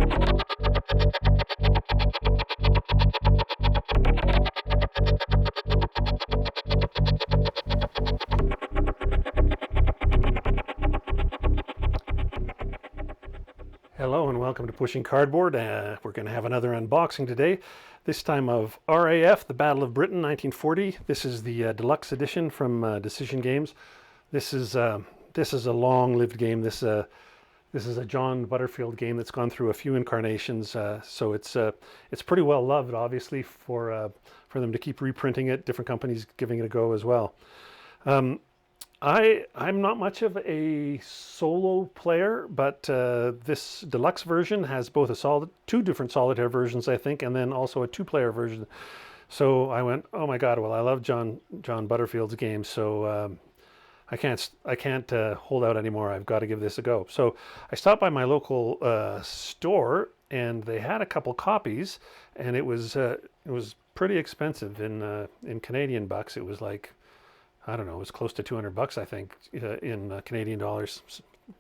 Hello and welcome to Pushing Cardboard. We're going to have another unboxing today, this time of RAF, The Battle of Britain, 1940. This is the deluxe edition from Decision Games. This is a long-lived game. This is a John Butterfield game that's gone through a few incarnations, so it's pretty well loved, obviously, for them to keep reprinting it. Different companies giving it a go as well. I'm not much of a solo player, but this deluxe version has both two different solitaire versions, I think, and then also a two-player version. So I went, oh my God! Well, I love John Butterfield's games, so I can't hold out anymore. I've got to give this a go. So I stopped by my local store, and they had a couple copies, and it was pretty expensive in Canadian bucks. It was like, I don't know, it was close to $200, I think, in Canadian dollars,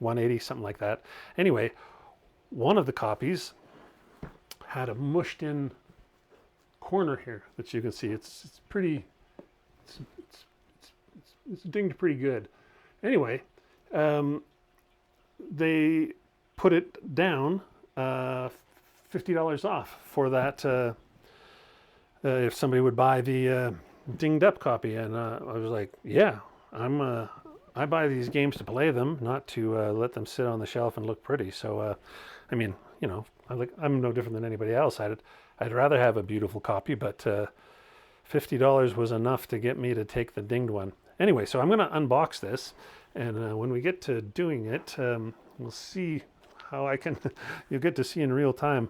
180, something like that. Anyway, one of the copies had a mushed in corner here that you can see. It's dinged pretty good. Anyway, they put it down, $50 off for that, if somebody would buy the dinged up copy. And I was like, yeah, I buy these games to play them, not to let them sit on the shelf and look pretty. So I mean, you know, I'm no different than anybody else. I'd rather have a beautiful copy, but $50 was enough to get me to take the dinged one. Anyway, so I'm going to unbox this, and when we get to doing it, we'll see how I can you'll get to see in real time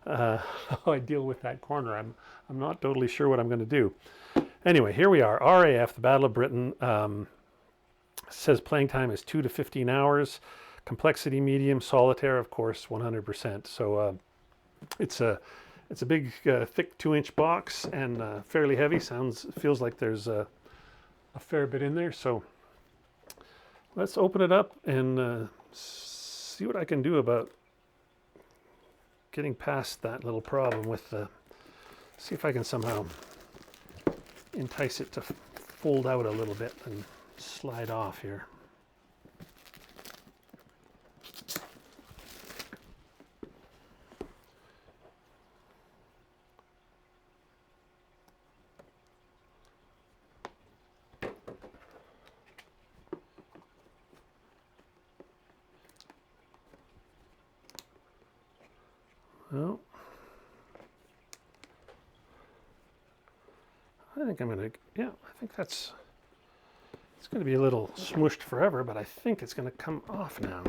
how I deal with that corner. I'm not totally sure what I'm going to do. Anyway, here we are, RAF, The Battle of Britain. Says playing time is 2 to 15 hours. Complexity medium, solitaire, of course, 100%. So it's a big, thick 2-inch box and fairly heavy. Feels like there's a fair bit in there. So let's open it up and see what I can do about getting past that little problem with see if I can somehow entice it to fold out a little bit and slide off here. Well, I think I think it's going to be a little smooshed forever, but I think it's going to come off now.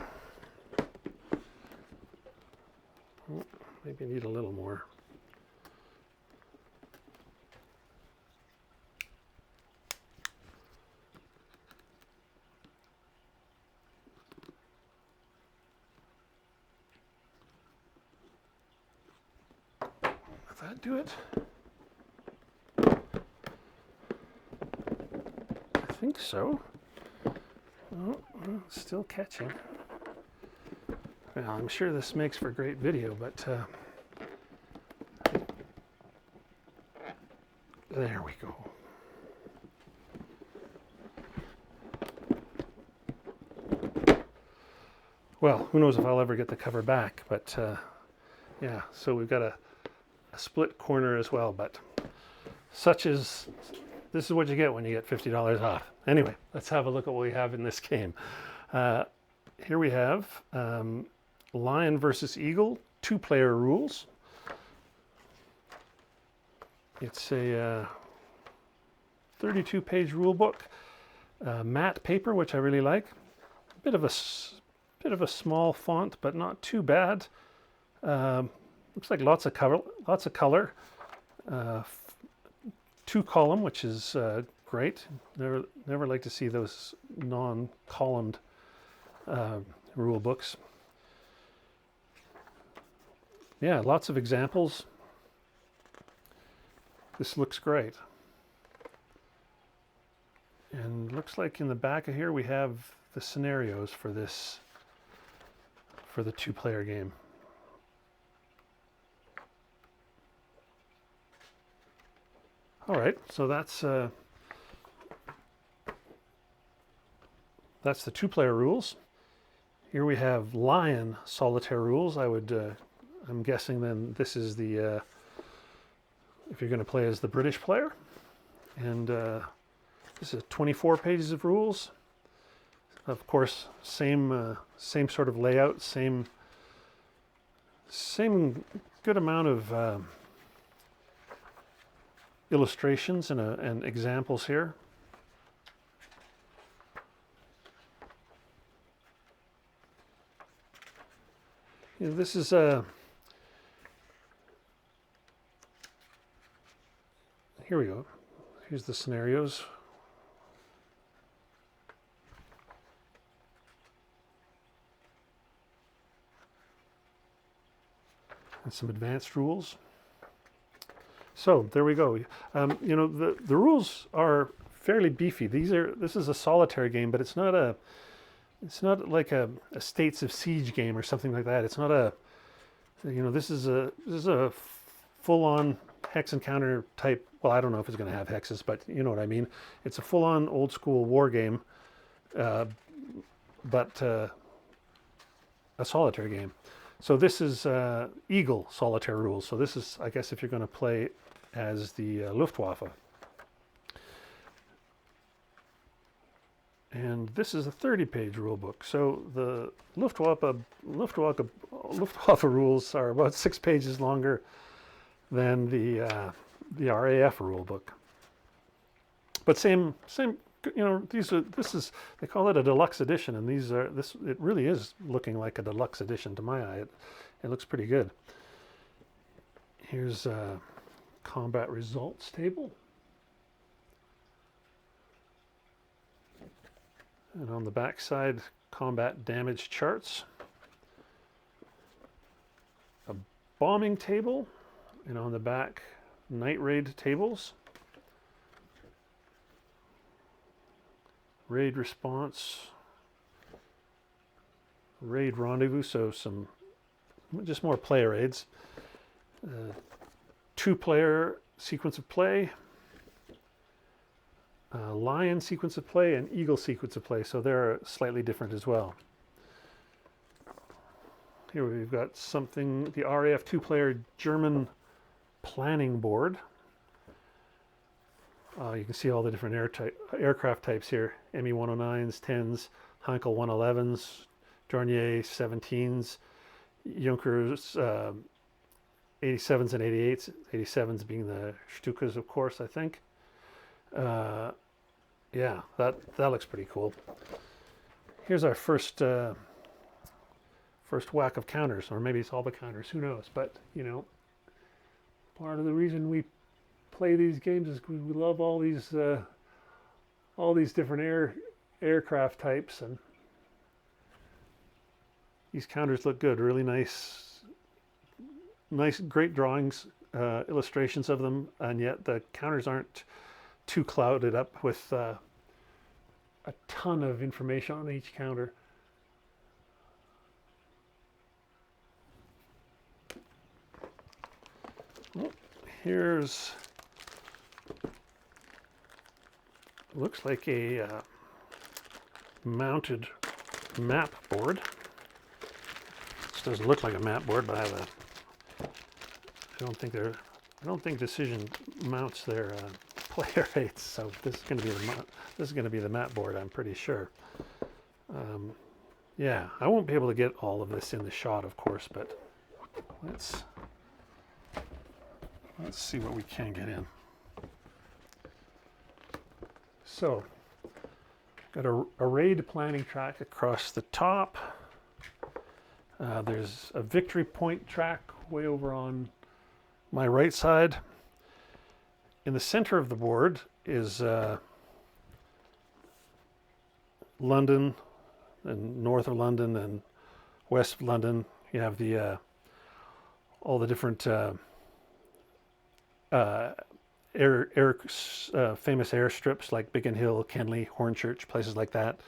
Oh, maybe I need a little more. Does that do it? I think so. Oh, well, still catching. Well, I'm sure this makes for great video, but there we go. Well, who knows if I'll ever get the cover back, but yeah, so we've got a split corner as well, but this is what you get when you get $50 off. Anyway, let's have a look at what we have in this game. Here we have Lion versus Eagle, 2-player rules. It's a 32-page rule book, matte paper, which I really like. Bit of a small font, but not too bad. Looks like lots of color. 2-column, which is great. Never like to see those non-columned rule books. Yeah, lots of examples. This looks great. And looks like in the back of here we have the scenarios for the 2-player game. All right, so that's the two-player rules. Here we have Lion solitaire rules. I'm guessing then this is the if you're going to play as the British player, and this is 24 pages of rules. Of course, same sort of layout, same good amount of illustrations and examples here. This is here we go. Here's the scenarios. And some advanced rules. So there we go. The rules are fairly beefy. This is a solitaire game, but it's not like a States of Siege game or something like that. It's not this is a full-on hex and counter type. Well, I don't know if it's going to have hexes, but you know what I mean. It's a full-on old school war game, but a solitaire game. So this is Eagle solitaire rules. So this is, I guess, if you're going to play as the Luftwaffe. And this is a 30-page rule book. So the Luftwaffe rules are about 6 pages longer than the RAF rule book. But same. They call it a deluxe edition, and it really is looking like a deluxe edition to my eye. It looks pretty good. Here's a combat results table. And on the back side, combat damage charts. A bombing table, and on the back, night raid tables. Raid response, raid rendezvous, so just more player raids. 2-player sequence of play, Lion sequence of play, and Eagle sequence of play, so they're slightly different as well. Here we've got the RAF 2-player German planning board. You can see all the different aircraft types here: Me-109s, 10s, Heinkel 111s, Dornier 17s, Junkers 87s and 88s. 87s being the Stukas, of course, I think. Yeah, that looks pretty cool. Here's our first whack of counters, or maybe it's all the counters, who knows? But part of the reason we play these games is we love all these different aircraft types, and these counters look good. Really nice, great drawings, illustrations of them, and yet the counters aren't too clouded up with a ton of information on each counter. Well, looks like a mounted map board. This doesn't look like a map board, but I don't think Decision mounts their player rates. So this is going to be the map board, I'm pretty sure. Yeah, I won't be able to get all of this in the shot, of course, but let's see what we can get in. So, got a raid planning track across the top. There's a victory point track way over on my right side. In the center of the board is London, and north of London and west of London. You have all the different famous airstrips like Biggin Hill, Kenley, Hornchurch, places like that.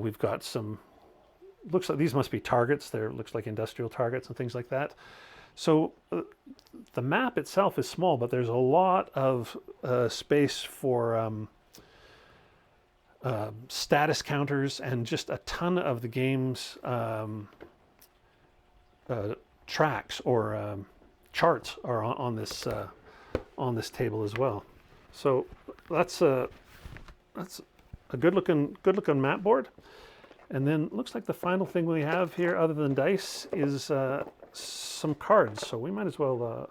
We've got looks like these must be targets. Looks like industrial targets and things like that. So the map itself is small, but there's a lot of space for status counters, and just a ton of the game's tracks or charts are on this table as well. So that's a good looking map board. And then looks like the final thing we have here, other than dice, is some cards. So we might as well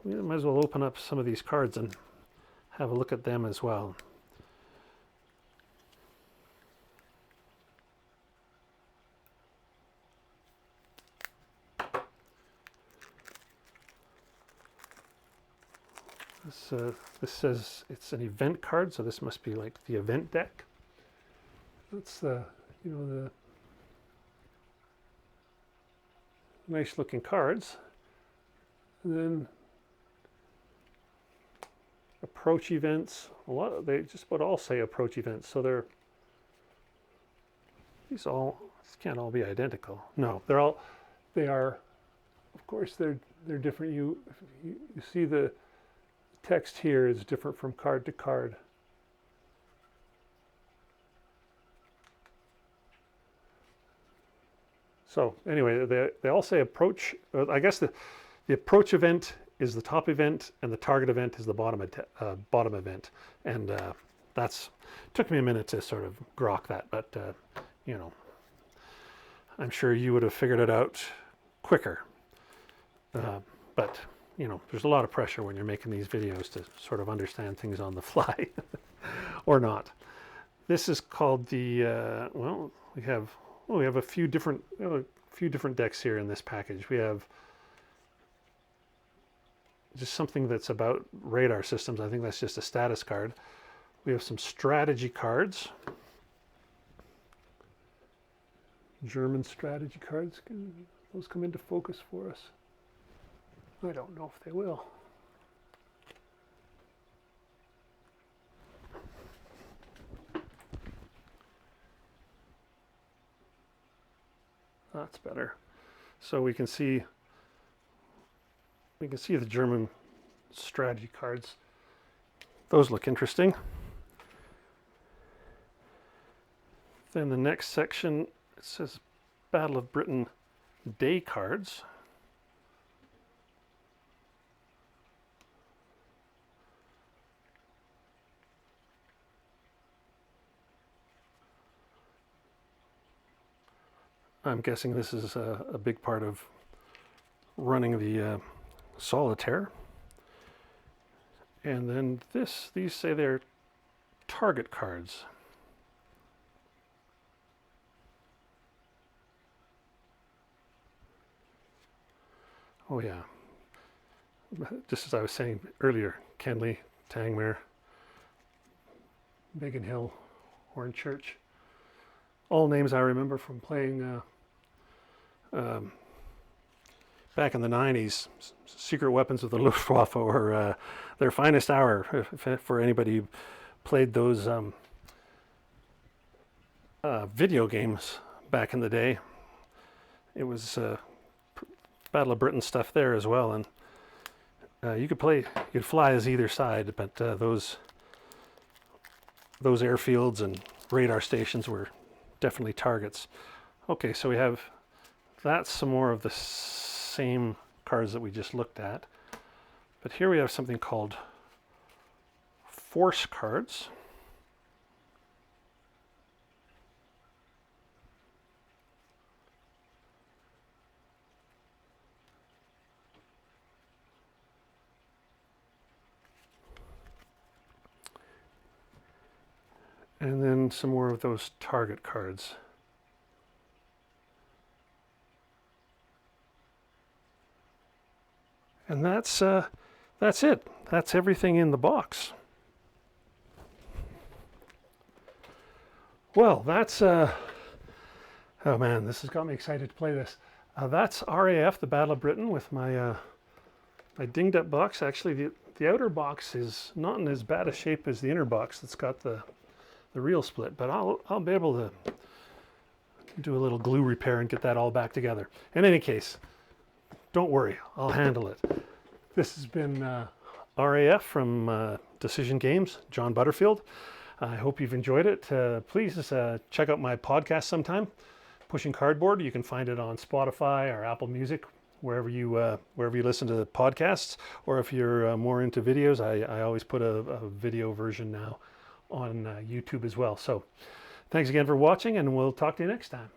open up some of these cards and have a look at them as well. This says it's an event card, so this must be like the event deck. That's the nice looking cards. And then approach events. They just about all say approach events. So these can't all be identical. No, they are. Of course, they're different. You see the text here is different from card to card. So anyway, they all say approach. I guess the approach event is the top event, and the target event is the bottom event. And that's took me a minute to sort of grok that, but I'm sure you would have figured it out quicker. But there's a lot of pressure when you're making these videos to sort of understand things on the fly, or not. This is called the we have a few different decks here in this package. We have just something that's about radar systems. I think that's just a status card. We have some strategy cards. German strategy cards. Can those come into focus for us? I don't know if they will. That's better. So we can see the German strategy cards. Those look interesting. Then the next section, it says Battle of Britain Day cards. I'm guessing this is a big part of running the solitaire. And then these say they're target cards. Oh yeah, just as I was saying earlier, Kenley, Tangmere, Biggin Hill, Hornchurch, all names I remember from playing back in the 90s, Secret Weapons of the Luftwaffe, or Their Finest Hour, for anybody who played those video games back in the day. It was Battle of Britain stuff there as well, and you could fly as either side, but those airfields and radar stations were definitely targets. Okay, so that's some more of the same cards that we just looked at, but here we have something called force cards. And then some more of those target cards. And that's it. That's everything in the box. Well, that's oh man, this has got me excited to play this. That's RAF, the Battle of Britain, with my my dinged up box. Actually, the outer box is not in as bad a shape as the inner box that's got the reel split, but I'll be able to do a little glue repair and get that all back together. In any case, Don't worry, I'll handle it. This has been RAF from Decision Games, John Butterfield. I hope you've enjoyed it. Please check out my podcast sometime, Pushing Cardboard. You can find it on Spotify or Apple Music, wherever you listen to podcasts. Or if you're more into videos, I always put a video version now on YouTube as well. So thanks again for watching, and we'll talk to you next time.